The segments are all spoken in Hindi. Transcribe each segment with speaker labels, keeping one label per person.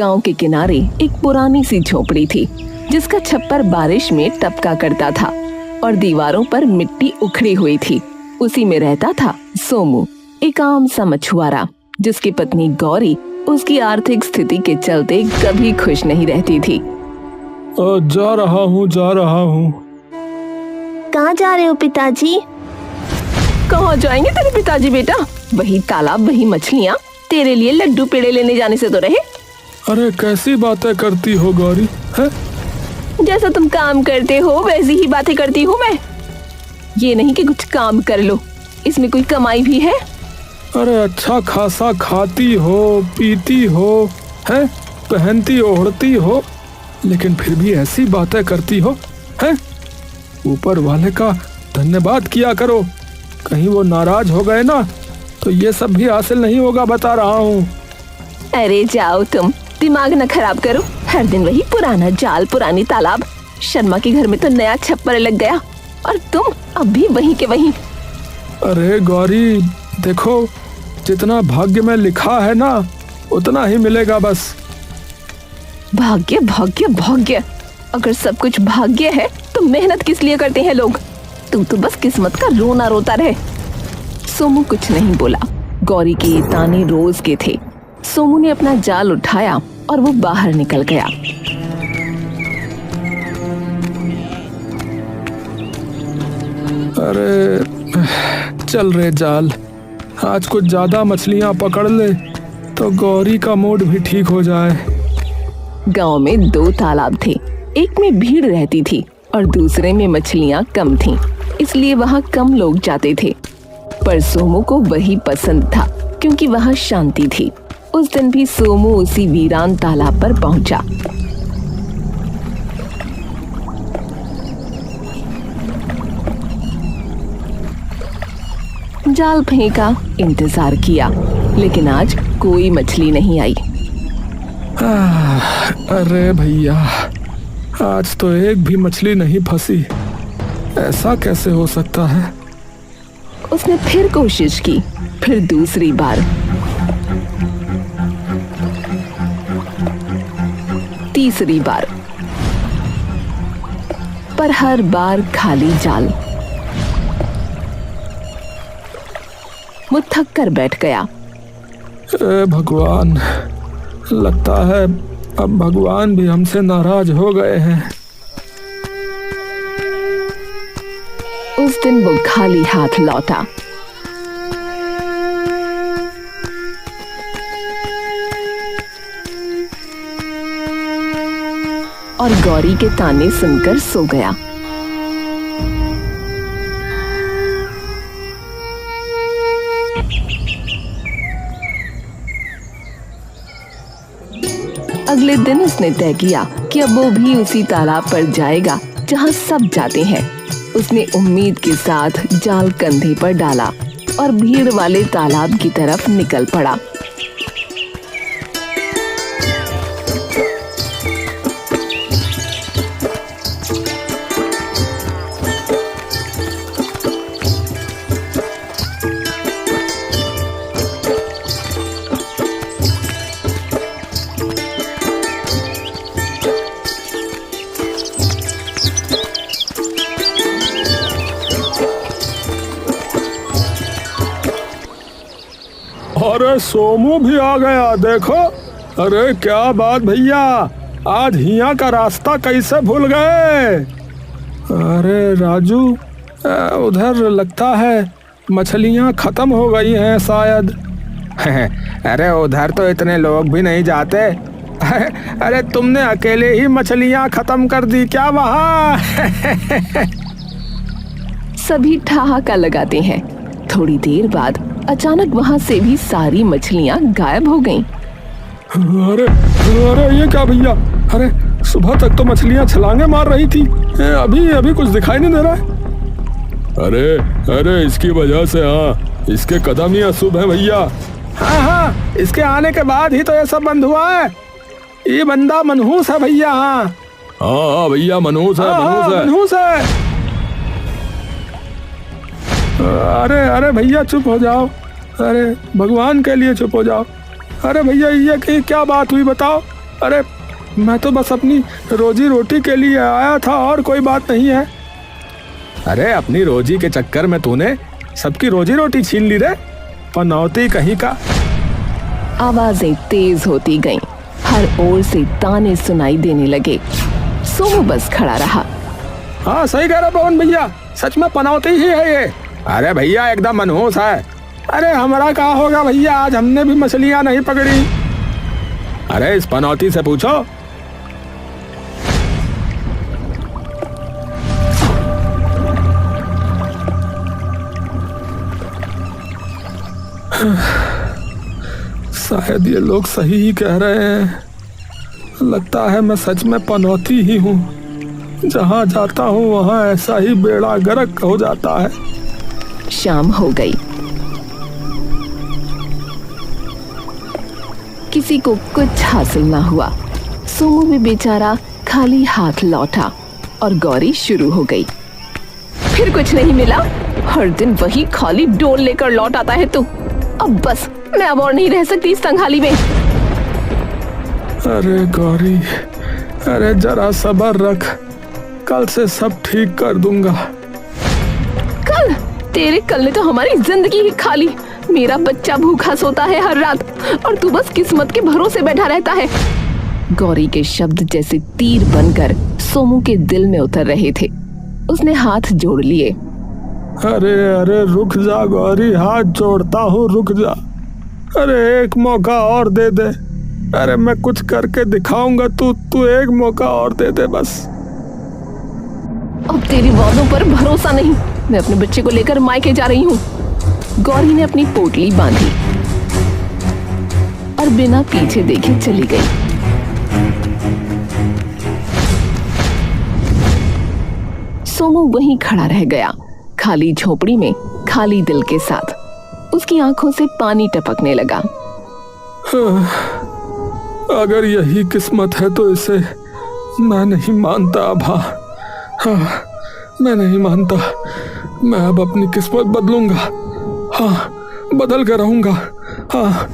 Speaker 1: गांव के किनारे एक पुरानी सी झोपड़ी थी जिसका छप्पर बारिश में टपका करता था और दीवारों पर मिट्टी उखड़ी हुई थी। उसी में रहता था सोमू, एक आम सा मछुआरा जिसकी पत्नी गौरी उसकी आर्थिक स्थिति के चलते कभी खुश नहीं रहती थी।
Speaker 2: जा रहा हूँ।
Speaker 1: कहाँ जा रहे हो पिताजी? कहाँ जाएंगे तेरे पिताजी बेटा? वही तालाब, वही मछलियाँ, तेरे लिए लड्डू पेड़े लेने जाने से तो रहे।
Speaker 2: अरे कैसी बातें करती हो गौरी है?
Speaker 1: जैसा तुम काम करते हो वैसी ही बातें करती हूँ मैं। ये नहीं कि कुछ काम कर लो, इसमें कोई कमाई भी है?
Speaker 2: अरे अच्छा खासा खाती हो, पीती हो, है, पहनती ओढ़ती हो, लेकिन फिर भी ऐसी बातें करती हो है? ऊपर वाले का धन्यवाद किया करो, कहीं वो नाराज हो गए ना तो ये सब भी हासिल नहीं होगा, बता रहा हूँ।
Speaker 1: अरे जाओ तुम, दिमाग न खराब करो। हर दिन वही पुराना जाल, पुरानी तालाब। शर्मा के घर में तो नया छप्पर लग गया और तुम अब भी वहीं के वहीं।
Speaker 2: अरे गौरी देखो, जितना भाग्य में लिखा है ना उतना ही मिलेगा बस।
Speaker 1: भाग्य भाग्य भाग्य, अगर सब कुछ भाग्य है तो मेहनत किस लिए करते हैं लोग? तू तो बस किस्मत का रोना रोता रहे। सोमू कुछ नहीं बोला। गौरी के ये ताने रोज के थे। सोमू ने अपना जाल उठाया और वो बाहर निकल गया।
Speaker 2: अरे चल रे जाल, आज कुछ ज्यादा मछलियां पकड़ ले तो गौरी का मूड भी ठीक हो जाए।
Speaker 1: गांव में 2 तालाब थे, एक में भीड़ रहती थी और दूसरे में मछलियां कम थीं, इसलिए वहां कम लोग जाते थे। पर सोमू को वही पसंद था क्योंकि वहां शांति थी। उस दिन भी सोमू उसी वीरान तालाब पर पहुंचा। जाल फेंका, इंतजार किया, लेकिन आज कोई मछली नहीं आई।
Speaker 2: अरे भैया, आज तो एक भी मछली नहीं फंसी, ऐसा कैसे हो सकता है?
Speaker 1: उसने फिर कोशिश की, फिर दूसरी बार, तीसरी बार, पर हर बार खाली जाल। वो थक कर बैठ गया।
Speaker 2: भगवान, लगता है अब भगवान भी हमसे नाराज हो गए हैं।
Speaker 1: उस दिन वो खाली हाथ लौटा। और गौरी के ताने सुनकर सो गया। अगले दिन उसने तय किया कि अब वो भी उसी तालाब पर जाएगा जहां सब जाते हैं। उसने उम्मीद के साथ जाल कंधे पर डाला और भीड़ वाले तालाब की तरफ निकल पड़ा।
Speaker 2: अरे सोमू भी आ गया, देखो। अरे क्या बात भैया, आज हिया का रास्ता कैसे भूल गए? अरे राजू, उधर लगता है मछलियां खत्म हो गई हैं शायद।
Speaker 3: अरे उधर तो इतने लोग भी नहीं जाते। अरे तुमने अकेले ही मछलियां खत्म कर दी क्या वहाँ?
Speaker 1: सभी ठहाका लगाते हैं। थोड़ी देर बाद अचानक वहां से भी सारी मछलियां गायब हो गईं।
Speaker 2: अरे अरे ये क्या भैया? अरे सुबह तक तो मछलियां छलांगे मार रही थी, अभी कुछ दिखाई नहीं दे रहा है। अरे इसकी वजह से, हाँ, इसके कदम ही अशुभ है भैया।
Speaker 3: हाँ, इसके आने के बाद ही तो ये सब बंद हुआ है। ये बंदा मनहूस है भैया।
Speaker 2: हाँ भैया, मनहूस है। अरे भैया चुप हो जाओ। अरे भगवान के लिए चुप हो जाओ। अरे भैया ये क्या बात हुई बताओ? अरे मैं तो बस अपनी रोजी रोटी के लिए आया था और कोई बात नहीं है।
Speaker 3: अरे अपनी रोजी के चक्कर में तूने सबकी रोजी रोटी छीन ली रे, पनौती कहीं का।
Speaker 1: आवाजें तेज होती गईं, हर ओर से ताने सुनाई देने लगे। सोमू बस खड़ा रहा।
Speaker 3: हाँ सही कह रहा पवन भैया, सच में पनौती ही है ये। अरे भैया एकदम मनहूस है। अरे हमारा क्या होगा भैया, आज हमने भी मछलियां नहीं पकड़ी। अरे इस पनौती से पूछो।
Speaker 2: शायद ये लोग सही ही कह रहे हैं। लगता है मैं सच में पनौती ही हूँ। जहाँ जाता हूँ वहाँ ऐसा ही बेड़ा गर्क हो जाता है।
Speaker 1: शाम हो गई। किसी को कुछ हासिल ना हुआ। सोमू भी बेचारा खाली हाथ लौटा और गौरी शुरू हो गई। फिर कुछ नहीं मिला? हर दिन वही खाली डोल लेकर लौट आता है तू। अब बस मैं अब और नहीं रह सकती इस संघाली में।
Speaker 2: अरे गौरी, अरे जरा सब्र रख, कल से सब ठीक कर दूंगा।
Speaker 1: कल? तेरे कल ने तो हमारी जिंदगी ही खा ली। मेरा बच्चा भूखा सोता है हर रात और तू बस किस्मत के भरोसे बैठा रहता है। गौरी के शब्द जैसे तीर बनकर सोमू के दिल में उतर रहे थे। उसने हाथ जोड़ लिए।
Speaker 2: अरे अरे रुक जा गौरी, हाथ जोड़ता हूँ, रुक जा। अरे एक मौका और दे दे। अरे मैं कुछ करके दिखाऊंगा, तू एक मौका और दे दे बस।
Speaker 1: अब तेरी वादों पर भरोसा नहीं। मैं अपने बच्चे को लेकर मायके जा रही हूँ। गौरी ने अपनी पोटली बांधी और बिना पीछे देखे चली गई। सोमू वहीं खड़ा रह गया, खाली झोपड़ी में, खाली दिल के साथ। उसकी आंखों से पानी टपकने लगा।
Speaker 2: अगर यही किस्मत है तो इसे मैं नहीं मानता अभा। हाँ, मैं नहीं मानता। मैं अब अपनी किस्मत बदलूंगा। हाँ, बदल कर रहूंगा। हाँ।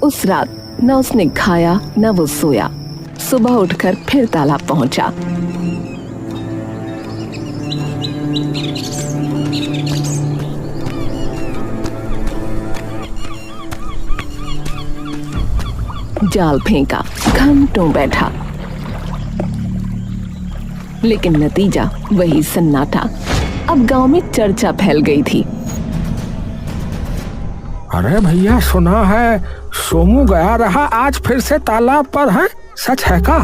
Speaker 1: उस रात न उसने खाया न वो सोया। सुबह उठकर फिर तालाब पहुंचा। जाल फेंका, घंटों बैठा, लेकिन नतीजा वही सन्नाटा। अब गांव में चर्चा फैल गई थी।
Speaker 3: अरे भैया सुना है सोमू गया रहा आज फिर से तालाब पर है, सच है का?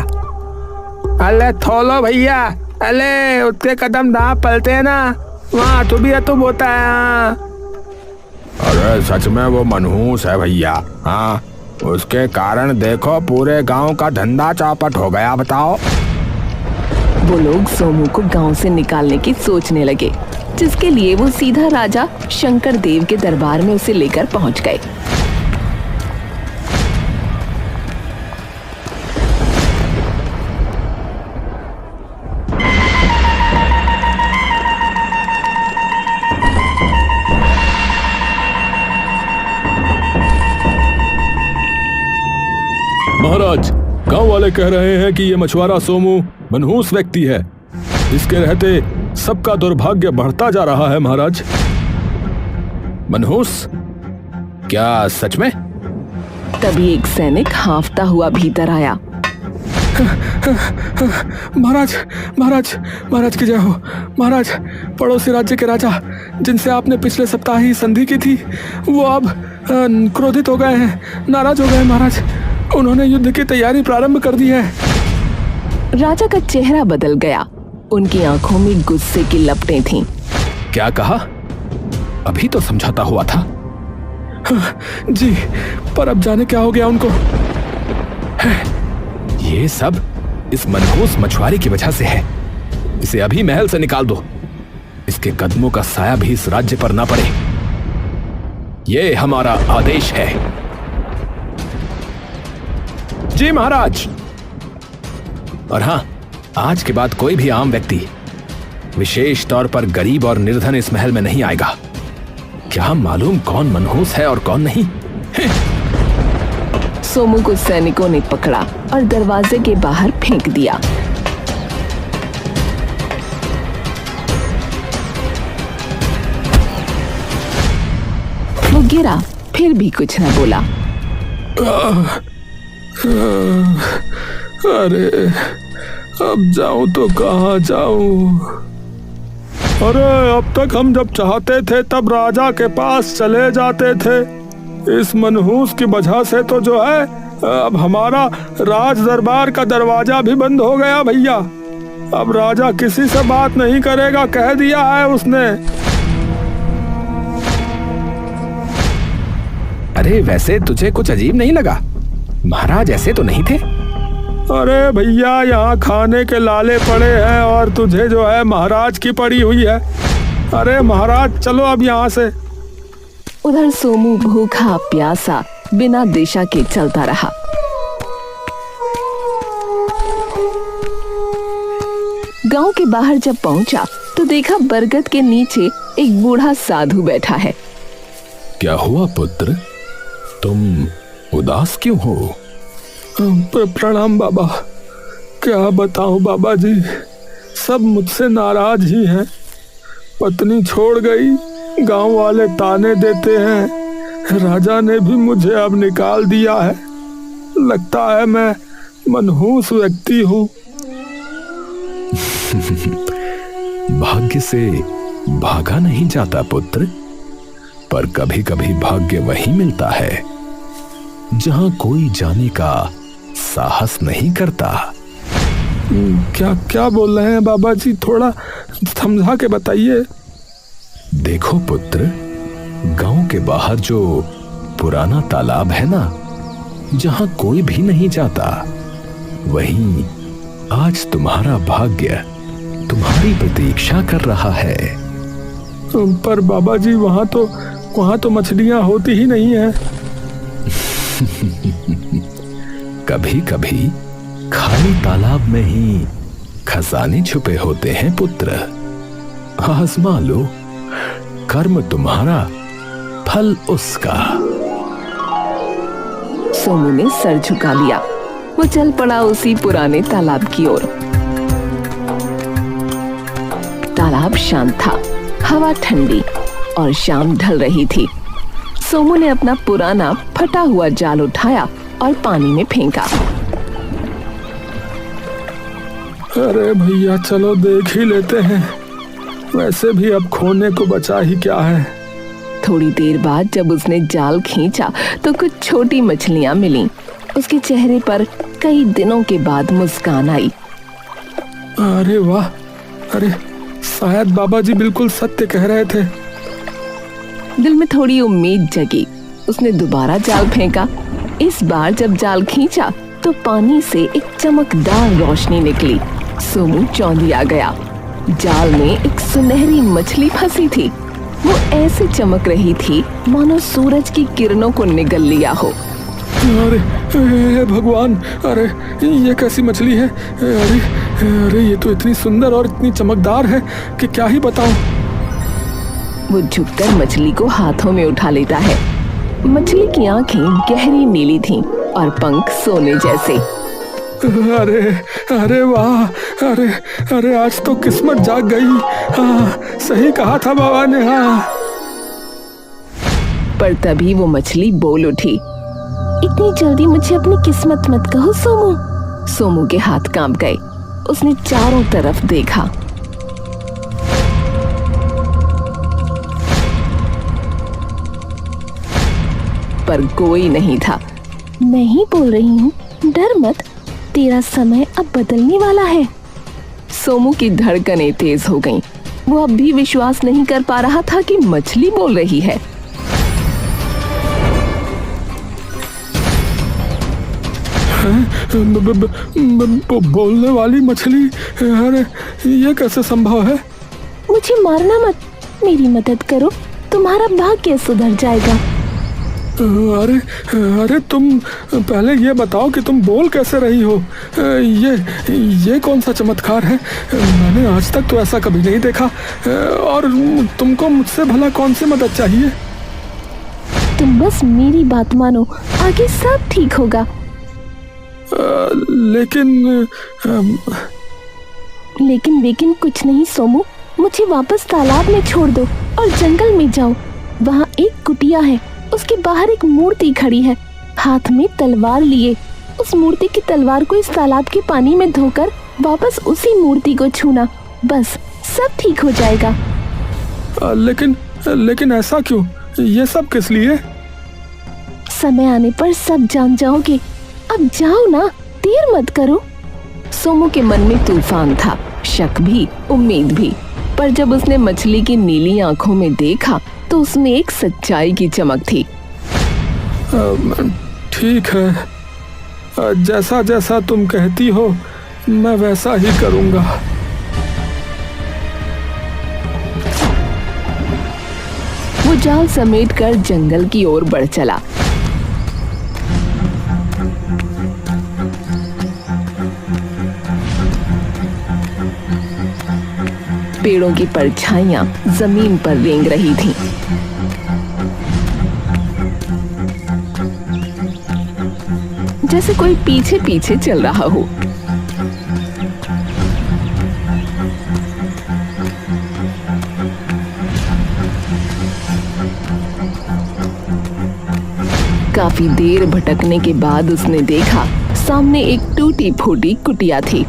Speaker 3: अले थोलो भैया, अले उतने कदम ना पलते ना, वहाँ तो भी है तुम होता है। अरे सच में वो मनहूस है भैया। हाँ, उसके कारण देखो पूरे गांव का धंधा चौपट हो गया। बताओ।
Speaker 1: वो लोग सोमू को गांव से निकालने की सोचने लगे, जिसके लिए वो सीधा राजा शंकर देव के दरबार में उसे लेकर पहुंच गए।
Speaker 2: महाराज, गांव वाले कह रहे हैं कि ये मछुआरा सोमू मनहूस व्यक्ति है, जिसके रहते सबका दुर्भाग्य बढ़ता जा रहा है। महाराज।
Speaker 3: मनहूस? क्या सच में?
Speaker 1: तभी एक सैनिक हांफता हुआ भीतर आया।
Speaker 2: महाराज, महाराज, महाराज की जय हो। महाराज, पड़ोसी राज्य के राजा जिनसे आपने पिछले सप्ताह ही संधि की थी, वो अब क्रोधित हो गए हैं, नाराज हो गए हैं। महाराज, उन्होंने युद्ध की तैयारी प्रारंभ कर दी है।
Speaker 1: राजा का चेहरा बदल गया। उनकी आंखों में गुस्से की लपटें थीं।
Speaker 3: क्या कहा? अभी तो समझाता हुआ था।
Speaker 2: जी, पर अब जाने क्या हो गया उनको।
Speaker 3: ये सब इस मनहूस मछुआरे की वजह से है। इसे अभी महल से निकाल दो। इसके कदमों का साया भी इस राज्य पर ना पड़े। ये हमारा आदेश है। जी महाराज। और हां, आज के बाद कोई भी आम व्यक्ति, विशेष तौर पर गरीब और निर्धन, इस महल में नहीं आएगा।
Speaker 2: क्या मालूम कौन मनहूस है और कौन नहीं।
Speaker 1: सोमू को सैनिकों ने पकड़ा और दरवाजे के बाहर फेंक दिया। वो गिरा, फिर भी कुछ न बोला।
Speaker 2: अरे अब जाऊं तो कहाँ जाऊं? अरे अब तक हम जब चाहते थे तब राजा के पास चले जाते थे। इस मनहूस की वजह से तो जो है अब हमारा राज दरबार का दरवाजा भी बंद हो गया भैया। अब राजा किसी से बात नहीं करेगा, कह दिया है उसने।
Speaker 3: अरे वैसे तुझे कुछ अजीब नहीं लगा? महाराज ऐसे तो नहीं थे।
Speaker 2: अरे भैया यहाँ खाने के लाले पड़े हैं और तुझे जो है महाराज की पड़ी हुई है। अरे महाराज चलो अब यहाँ से।
Speaker 1: उधर सोमू भूखा प्यासा बिना दिशा के चलता रहा। गांव के बाहर जब पहुंचा तो देखा बरगद के नीचे एक बूढ़ा साधु बैठा है।
Speaker 2: क्या हुआ पुत्र, तुम उदास क्यों हो? प्रणाम बाबा। क्या बताऊं बाबा जी, सब मुझसे नाराज ही हैं। पत्नी छोड़ गई, गांव वाले ताने देते हैं। राजा ने भी मुझे अब निकाल दिया है। लगता है मैं मनहूस व्यक्ति हूँ।
Speaker 4: भाग्य से भागा नहीं जाता पुत्र, पर कभी कभी भाग्य वही मिलता है जहां कोई जाने का साहस नहीं करता।
Speaker 2: क्या क्या बोल रहे हैं बाबा जी, थोड़ा समझा के बताइए।
Speaker 4: देखो पुत्र, गांव के बाहर जो पुराना तालाब है ना, जहां कोई भी नहीं जाता, वहीं आज तुम्हारा भाग्य तुम्हारी प्रतीक्षा कर रहा है।
Speaker 2: पर बाबा जी वहां तो मछलियां होती ही नहीं है।
Speaker 4: कभी कभी खाली तालाब में ही खजाने छुपे होते हैं पुत्र। आजमा लो, कर्म तुम्हारा, फल उसका।
Speaker 1: सोमू ने सर झुका लिया। वो चल पड़ा उसी पुराने तालाब की ओर। तालाब शांत था, हवा ठंडी और शाम ढल रही थी। सोमू ने अपना पुराना फटा हुआ जाल उठाया और पानी में फेंका।
Speaker 2: अरे भैया चलो देख ही लेते हैं, वैसे भी अब खोने को बचा ही क्या है।
Speaker 1: थोड़ी देर बाद जब उसने जाल खींचा तो कुछ छोटी मछलियां मिलीं। उसके चेहरे पर कई दिनों के बाद मुस्कान आई।
Speaker 2: अरे वाह, अरे शायद बाबा जी बिल्कुल सत्य कह रहे थे।
Speaker 1: दिल में थोड़ी उम्मीद जगी। उसने दोबारा जाल फेंका। इस बार जब जाल खींचा तो पानी से एक चमकदार रोशनी निकली। सोमू चौंधिया गया। जाल में एक सुनहरी मछली फंसी थी। वो ऐसे चमक रही थी मानो सूरज की किरणों को निगल लिया हो।
Speaker 2: अरे भगवान, अरे ये कैसी मछली है? अरे ये तो इतनी सुंदर और इतनी चमकदार है कि क्या ही बताऊं।
Speaker 1: वो झुककर मछली को हाथों में उठा लेता है। मछली की आंखें गहरी नीली थीं और पंख सोने जैसे।
Speaker 2: अरे अरे वाह, अरे आज तो किस्मत जाग गई। हाँ, सही कहा था बाबा ने। हाँ।
Speaker 1: पर तभी वो मछली बोल उठी, इतनी जल्दी मुझे अपनी किस्मत मत कहो सोमू। सोमू के हाथ कांप गए। उसने चारों तरफ देखा। पर कोई नहीं था। मैं ही बोल रही हूँ, डर मत, तेरा समय अब बदलने वाला है। सोमू की धड़कनें तेज हो गईं। वो अब भी विश्वास नहीं कर पा रहा था कि मछली बोल रही है।
Speaker 2: बोलने वाली मछली? अरे ये कैसे संभव है?
Speaker 1: मुझे मारना मत, मेरी मदद करो, तुम्हारा भाग्य सुधर जाएगा।
Speaker 2: अरे अरे तुम पहले ये बताओ कि तुम बोल कैसे रही हो। ये कौन सा चमत्कार है? मैंने आज तक तो ऐसा कभी नहीं देखा। और तुमको मुझसे भला कौन सी मदद चाहिए?
Speaker 1: तुम बस मेरी बात मानो, आगे सब ठीक होगा। लेकिन कुछ नहीं सोमू, मुझे वापस तालाब में छोड़ दो और जंगल में जाओ। वहाँ एक कुटिया है, उसके बाहर एक मूर्ति खड़ी है, हाथ में तलवार लिए। उस मूर्ति की तलवार को इस तालाब के पानी में धोकर वापस उसी मूर्ति को छूना, बस सब ठीक हो जाएगा।
Speaker 2: लेकिन ऐसा क्यों? ये सब किस लिए?
Speaker 1: समय आने पर सब जान जाओगे। अब जाओ ना, देर मत करो। सोमू के मन में तूफान था, शक भी, उम्मीद भी। पर जब उसने मछली की नीली आंखों में देखा तो उसमें एक सच्चाई की चमक थी।
Speaker 2: ठीक है, जैसा जैसा तुम कहती हो मैं वैसा ही करूंगा।
Speaker 1: वो जाल समेटकर जंगल की ओर बढ़ चला। पेड़ों की परछाइयां जमीन पर रेंग रही थीं। जैसे कोई पीछे पीछे चल रहा हो। काफी देर भटकने के बाद उसने देखा सामने एक टूटी फूटी कुटिया थी।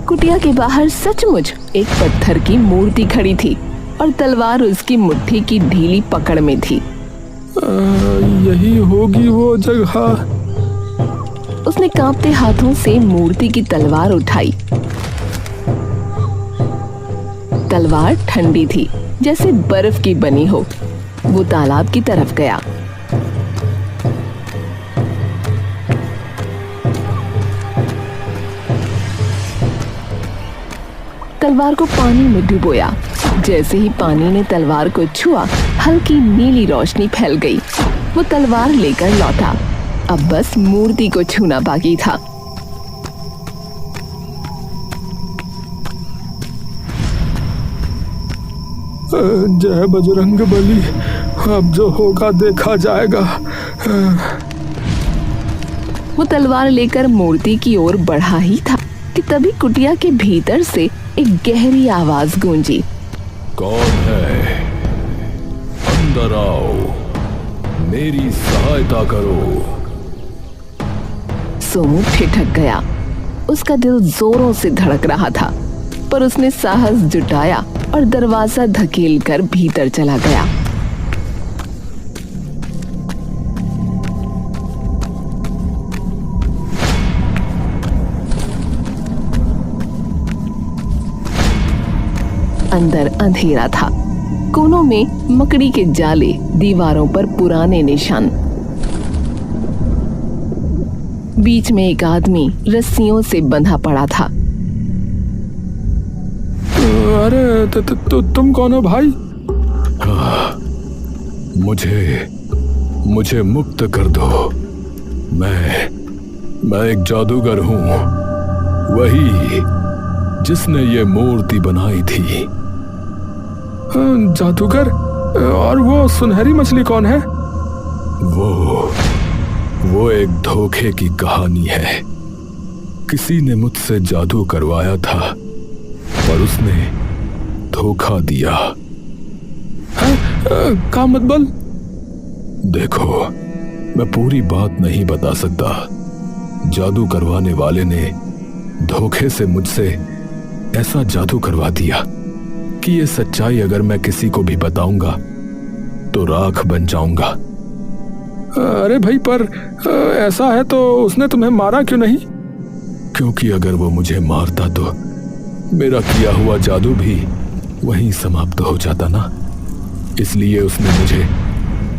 Speaker 1: कुटिया के बाहर सचमुच एक पत्थर की मूर्ति खड़ी थी और तलवार उसकी मुट्ठी की ढीली पकड़ में थी।
Speaker 2: यही होगी वो जगह।
Speaker 1: उसने कांपते हाथों से मूर्ति की तलवार उठाई। तलवार ठंडी थी, जैसे बर्फ की बनी हो। वो तालाब की तरफ गया। तलवार को पानी में डुबोया। जैसे ही पानी ने तलवार को छुआ, हल्की नीली रोशनी फैल गई। वो तलवार लेकर लौटा। अब बस मूर्ति को छूना बाकी था।
Speaker 2: जय बजरंगबली, अब जो होगा देखा जाएगा।
Speaker 1: वो तलवार लेकर मूर्ति की ओर बढ़ा ही था कि तभी कुटिया के भीतर से एक गहरी आवाज गूंजी।
Speaker 4: कौन है? अंदर आओ, मेरी सहायता करो।
Speaker 1: सोमू ठिठक गया। उसका दिल जोरों से धड़क रहा था, पर उसने साहस जुटाया और दरवाजा धकेलकर भीतर चला गया। अंदर अंधेरा था। कोनों में मकड़ी के जाले, दीवारों पर पुराने निशान। बीच में एक आदमी रस्सियों से बंधा पड़ा था।
Speaker 2: अरे तुम कौन हो भाई?
Speaker 4: मुझे मुक्त कर दो। मैं एक जादूगर हूँ, वही जिसने ये मूर्ति बनाई थी।
Speaker 2: जादूगर? और वो सुनहरी मछली कौन है?
Speaker 4: वो एक धोखे की कहानी है। किसी ने मुझसे जादू करवाया था, पर उसने धोखा दिया।
Speaker 2: का मतलब?
Speaker 4: देखो, मैं पूरी बात नहीं बता सकता। जादू करवाने वाले ने धोखे से मुझसे ऐसा जादू करवा दिया कि ये सच्चाई अगर मैं किसी को भी बताऊंगा तो राख बन जाऊंगा।
Speaker 2: अरे भाई, पर ऐसा है तो उसने तुम्हें मारा क्यों नहीं?
Speaker 4: क्योंकि अगर वो मुझे मारता तो मेरा किया हुआ जादू भी वहीं समाप्त हो जाता ना। इसलिए उसने मुझे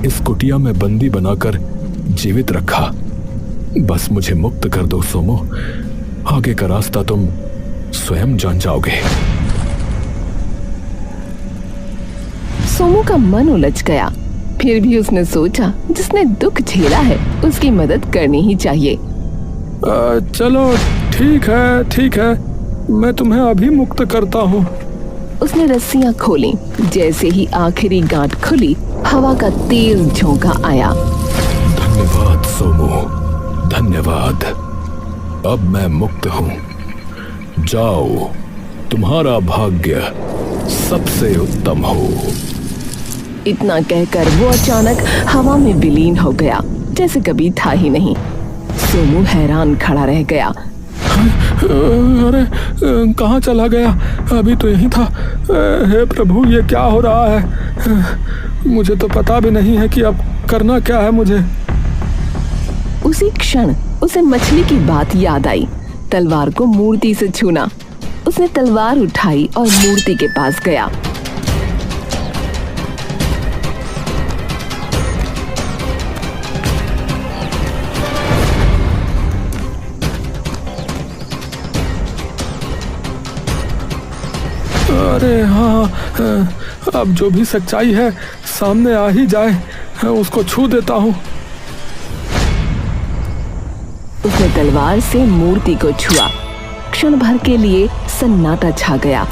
Speaker 4: इस कुटिया में बंदी बनाकर जीवित रखा। बस मुझे मुक्त कर दो सोमो, आगे का रास्ता तुम स्वयं जान जाओगे।
Speaker 1: सोमू का मन उलझ गया। फिर भी उसने सोचा जिसने दुख झेला है उसकी मदद करनी ही चाहिए।
Speaker 2: चलो ठीक है, मैं तुम्हें अभी मुक्त करता हूँ।
Speaker 1: उसने रस्सियां खोली। जैसे ही आखिरी गांठ खुली, हवा का तेज झोंका आया।
Speaker 4: धन्यवाद सोमू, धन्यवाद। अब मैं मुक्त हूँ। जाओ, तुम्हारा भाग्य सबसे उत्तम हो।
Speaker 1: इतना कहकर वो अचानक हवा में विलीन हो गया, जैसे कभी था ही नहीं। सोमू हैरान खड़ा रह गया।
Speaker 2: अरे कहाँ चला गया? अभी तो यही था। हे प्रभु, ये क्या हो रहा है? मुझे तो पता भी नहीं है कि अब करना क्या है मुझे।
Speaker 1: उसी क्षण उसे मछली की बात याद आई। तलवार को मूर्ति से छूना। उसने तलवार उठाई और मूर्ति के पास गया।
Speaker 2: अरे हाँ, अब जो भी सच्चाई है सामने आ ही जाए, उसको छू देता हूँ।
Speaker 1: उसने तलवार से मूर्ति को छुआ। क्षण भर के लिए सन्नाटा छा गया।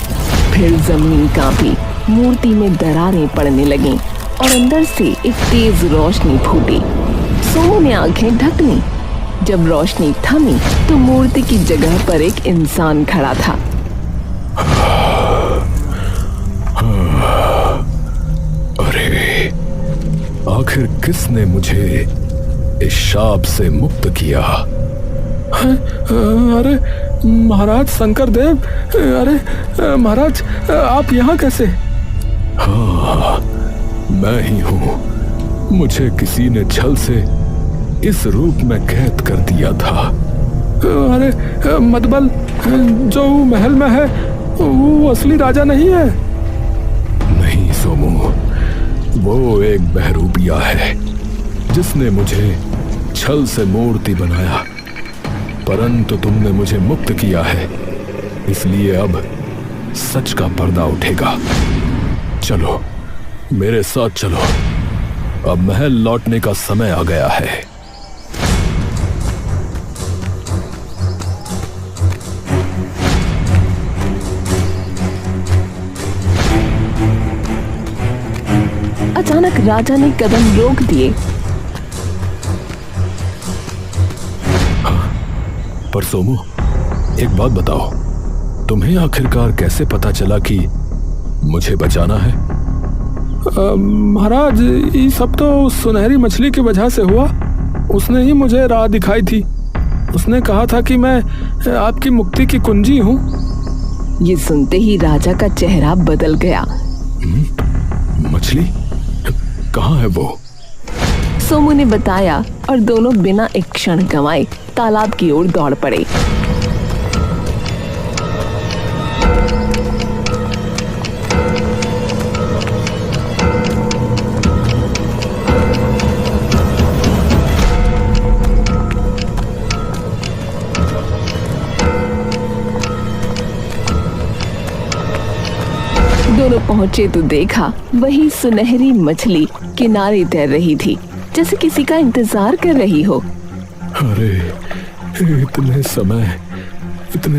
Speaker 1: फिर जमीन कांपी, मूर्ति में दरारें पड़ने लगीं और अंदर से एक तेज रोशनी फूटी। सोमू ने आंखें ढक लीं। जब रोशनी थमी तो मूर्ति की जगह पर एक इंसान खड़ा था।
Speaker 4: अरे, आखिर किसने मुझे इस शाप से मुक्त किया?
Speaker 2: अरे महाराज शंकर देव, अरे महाराज, आप यहाँ कैसे?
Speaker 4: हाँ, मैं ही हूँ। मुझे किसी ने छल से इस रूप में कैद कर दिया था।
Speaker 2: अरे मतबल जो महल में है वो असली राजा नहीं है?
Speaker 4: नहीं सोमू, वो एक बहरूपिया है जिसने मुझे छल से मूर्ति बनाया। परंतु तुमने मुझे मुक्त किया है, इसलिए अब सच का पर्दा उठेगा। चलो, मेरे साथ चलो। अब महल लौटने का समय आ गया है।
Speaker 1: अचानक राजा ने कदम रोक दिए।
Speaker 4: पर सोमू, एक बात बताओ, तुम्हें आखिरकार कैसे पता चला कि मुझे बचाना है?
Speaker 2: महाराज, ये सब तो उस सुनहरी मछली की वजह से हुआ। उसने ही मुझे राह दिखाई थी। उसने कहा था कि मैं आपकी मुक्ति की कुंजी हूँ।
Speaker 1: ये सुनते ही राजा का चेहरा बदल गया।
Speaker 4: मछली कहाँ है वो?
Speaker 1: सोमू ने बताया और दोनों बिना एक क्षण गंवाए तालाब की ओर दौड़ पड़े। दोनों पहुंचे तो देखा वही सुनहरी मछली किनारे तैर रही थी, जैसे किसी का इंतजार कर रही हो।
Speaker 4: अरे, इतने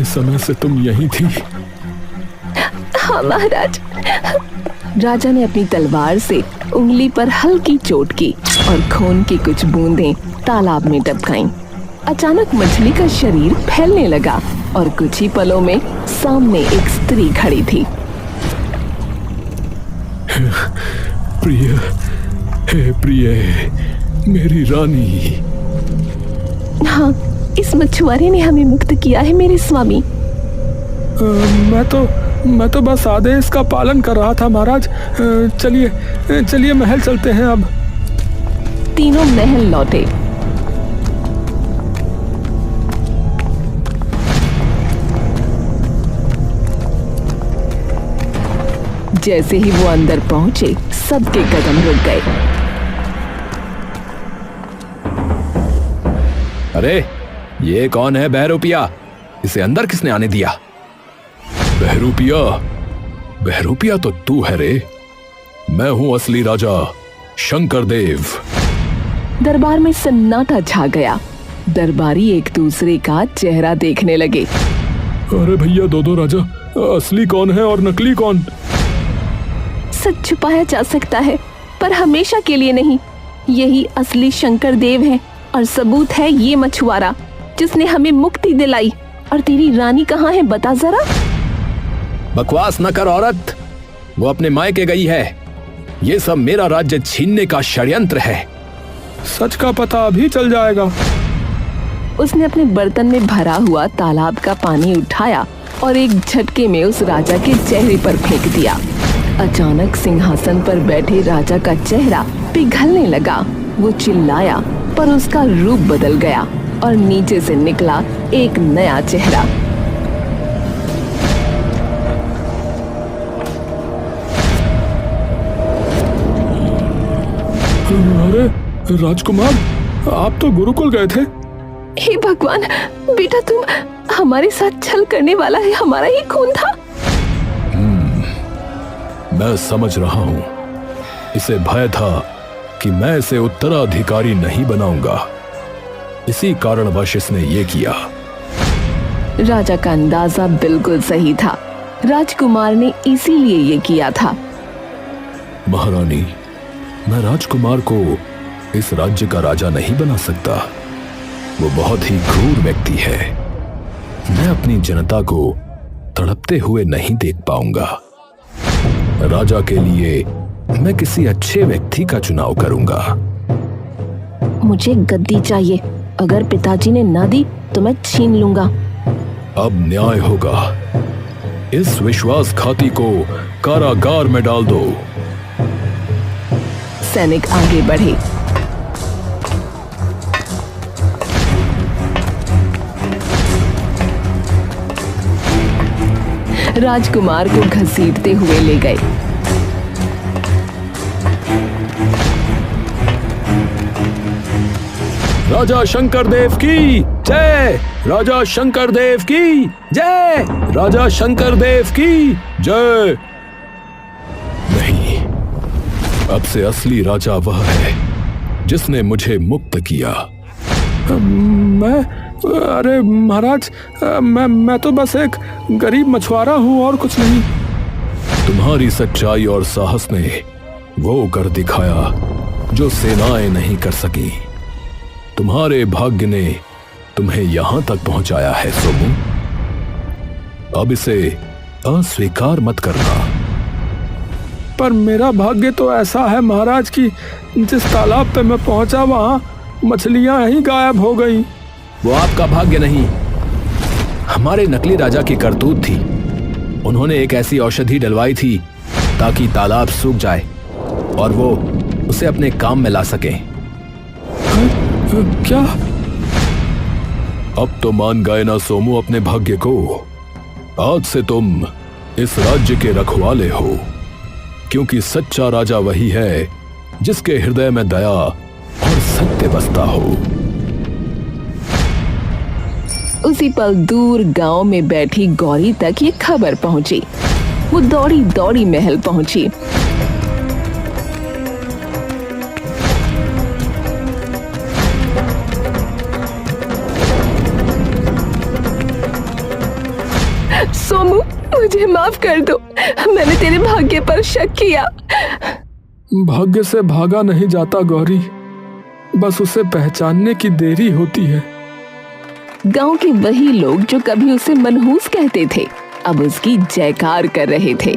Speaker 4: समय से तुम यहीं थी?
Speaker 1: हाँ महाराज। राजा ने अपनी तलवार से उंगली पर हल्की चोट की और खून की कुछ बूंदें तालाब में टपकाईं। अचानक मछली का शरीर फैलने लगा और कुछ ही पलों में सामने एक स्त्री खड़ी थी।
Speaker 4: प्रिय, हे प्रिय, मेरी रानी।
Speaker 1: हाँ, इस मछुआरे ने हमें मुक्त किया है मेरे स्वामी।
Speaker 2: मैं तो बस आदेश का पालन कर रहा था महाराज। चलिए महल चलते हैं अब।
Speaker 1: तीनों महल लौटे। जैसे ही वो अंदर पहुंचे, सबके कदम रुक गए।
Speaker 4: अरे, ये कौन है बहरूपिया? इसे अंदर किसने आने दिया? बहरूपिया तो तू है रे। मैं हूं असली राजा, शंकरदेव।
Speaker 1: दरबार में सन्नाटा छा गया। दरबारी एक दूसरे का चेहरा देखने लगे।
Speaker 2: अरे भैया दो राजा, असली कौन है और नकली कौन?
Speaker 1: सच छुपाया जा सकता है पर हमेशा के लिए नहीं। यही असली शंकरदेव है और सबूत है ये मछुआरा जिसने हमें मुक्ति दिलाई। और तेरी रानी कहाँ है बता जरा।
Speaker 4: बकवास न कर औरत, वो अपने मायके गई है। ये सब मेरा राज्य छीनने का षड्यंत्र है।
Speaker 2: सच का पता अभी चल जाएगा।
Speaker 1: उसने अपने बर्तन में भरा हुआ तालाब का पानी उठाया और एक झटके में उस राजा के चेहरे पर फेंक दिया। अचानक सिंहासन पर बैठे राजा का चेहरा पिघलने लगा। वो चिल्लाया पर उसका रूप बदल गया और नीचे से निकला एक नया चेहरा।
Speaker 2: अरे राजकुमार, आप तो गुरुकुल गए थे।
Speaker 1: हे भगवान, बेटा तुम हमारे साथ छल करने वाला है। हमारा ही खून था।
Speaker 4: मैं समझ रहा हूं। इसे भय था कि मैं इसे उत्तराधिकारी नहीं बनाऊंगा, इसी कारणवश इसने ये किया।
Speaker 1: राजा का अंदाजा बिल्कुल सही था। राजकुमार ने इसीलिए ये किया था।
Speaker 4: महारानी, मैं राजकुमार को इस राज्य का राजा नहीं बना सकता। वो बहुत ही क्रूर व्यक्ति है। मैं अपनी जनता को तड़पते हुए नहीं देख पाऊंगा। राजा के लिए मैं किसी अच्छे व्यक्ति का चुनाव करूंगा।
Speaker 1: मुझे गद्दी चाहिए। अगर पिताजी ने ना दी तो मैं छीन लूंगा।
Speaker 4: अब न्याय होगा। इस विश्वासघाती को कारागार में डाल दो।
Speaker 1: सैनिक आगे बढ़े। राजकुमार को घसीटते हुए ले गए।
Speaker 4: राजा शंकरदेव की जय! राजा शंकरदेव की जय! राजा शंकरदेव की जय! नहीं, अब से असली राजा वह है जिसने मुझे मुक्त किया।
Speaker 2: अरे महाराज, मैं तो बस एक गरीब मछुआरा हूँ और कुछ नहीं।
Speaker 4: तुम्हारी सच्चाई और साहस ने वो कर दिखाया जो सेनाएं नहीं कर सकी। तुम्हारे भाग्य ने तुम्हें यहां तक पहुंचाया है सोमू। अब इसे अस्वीकार मत करना।
Speaker 2: पर मेरा भाग्य तो ऐसा है महाराज कि जिस तालाब पे मैं पहुंचा वहां मछलियां ही गायब हो गई।
Speaker 4: वो आपका भाग्य नहीं, हमारे नकली राजा की करतूत थी। उन्होंने एक ऐसी औषधि डलवाई थी ताकि तालाब सूख जाए और वो उसे अपने काम में ला सके।
Speaker 2: क्या?
Speaker 4: अब तो मान गए ना सोमू अपने भाग्य को। आज से तुम इस राज्य के रखवाले हो, क्योंकि सच्चा राजा वही है जिसके हृदय में दया और सत्य बसता हो।
Speaker 1: उसी पल दूर गांव में बैठी गौरी तक ये खबर पहुंची। वो दौड़ी दौड़ी महल पहुंची। सोमू, मुझे माफ कर दो। मैंने तेरे भाग्य पर शक किया।
Speaker 2: भाग्य से भागा नहीं जाता गौरी, बस उसे पहचानने की देरी होती है।
Speaker 1: गांव के वही लोग जो कभी उसे मनहूस कहते थे अब उसकी जयकार कर रहे थे।